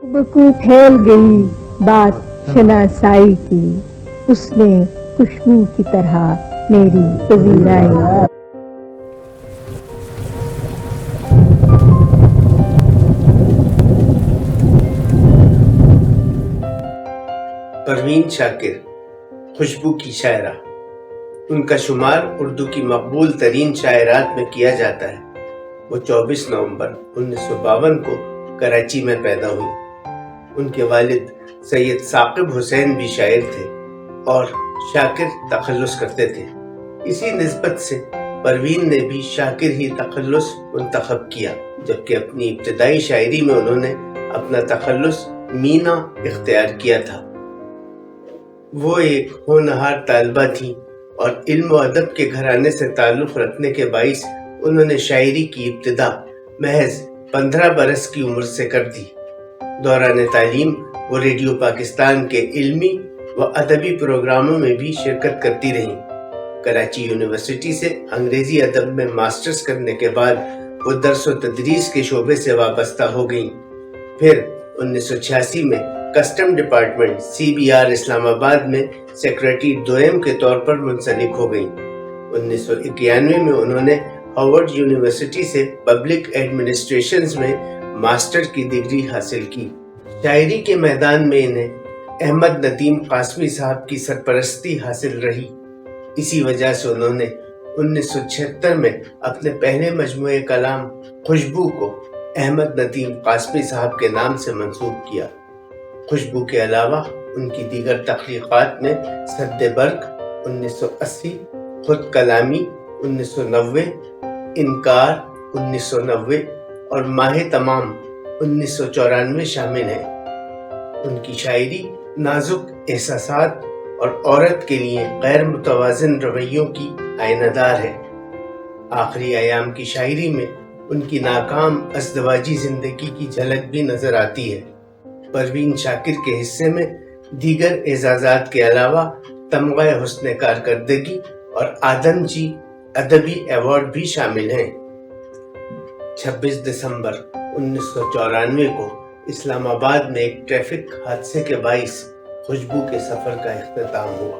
बको फैल गई बात शनासाई की, उसने खुशबू की तरह मेरी पजीराई। परवीन शाकिर, खुशबू की शायरा। उनका शुमार उर्दू की मकबूल तरीन शायरात में किया जाता है। वो 24 नवंबर 1952 को कराची में पैदा हुई। उनके वालिद सैयद साकिब हुसैन भी शायर थे और शाकिर तखल्लुस करते थे। इसी निस्बत से परवीन ने भी शाकिर ही तखल्लुस मुंतखब किया, जबकि अपनी इब्तदाई शायरी में उन्होंने अपना तखल्लुस मीना इख्तियार किया था। वो एक होनहार तालिबा थी और इल्म व अदब के घराने से ताल्लुक़ रखने के बाइस उन्होंने शायरी की इब्तिदा महज 15 बरस की उम्र से कर दी। दौरान तालीम वो रेडियो पाकिस्तान के इल्मी व अदबी प्रोग्रामों में भी शिरकत करती रहीं। कराची यूनिवर्सिटी से अंग्रेजी अदब में मास्टर्स करने के बाद वो दर्स व तदरीस के शोबे से वाबस्ता हो गईं। फिर 1986 में कस्टम डिपार्टमेंट CBR इस्लामाबाद में सेक्रेटरी दोयम के तौर पर मुंसलिक हो गईं। 1991 में उन्होंने हार्वर्ड यूनिवर्सिटी से पब्लिक एडमिनिस्ट्रेशंस में मास्टर की डिग्री हासिल की। शायरी के मैदान में इन्हें अहमद नदीम कासमी साहब की सरपरस्ती हासिल रही। इसी वजह से उन्होंने 1976 में अपने पहले मजमूए कलाम खुशबू को अहमद नदीम कासमी साहब के नाम से मंसूब किया। खुशबू के अलावा उनकी दीगर तख्लीक़ात में सद्दे बर्क 1980, खुद कलामी 1990, इनकार 1990 और माह तमाम 1994 शामिल हैं। उनकी शायरी नाजुक एहसासात और औरत के लिए गैर मुतवाज़िन रवैयों की आईनादार है। आखिरी अयाम की शायरी में उनकी नाकाम अज़दवाजी जिंदगी की झलक भी नजर आती है। परवीन शाकिर के हिस्से में दीगर एजाज़ात के अलावा तमग़े हुस्न कारकर्दगी और आदमजी अदबी अवार्ड भी शामिल हैं। 26 दिसंबर 1994 को इस्लामाबाद में एक ट्रैफिक हादसे के बाइस खुशबू के सफ़र का इख्तिताम हुआ।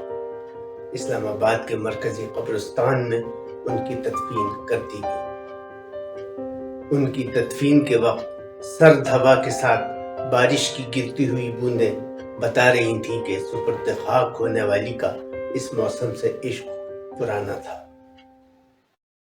इस्लामाबाद के मरकजी कब्रिस्तान में उनकी तदफीन कर दी गई। उनकी तदफीन के वक्त सर्द हवा के साथ बारिश की गिरती हुई बूंदें बता रही थीं कि सुपुर्द खाक होने वाली का इस मौसम से इश्क पुराना था।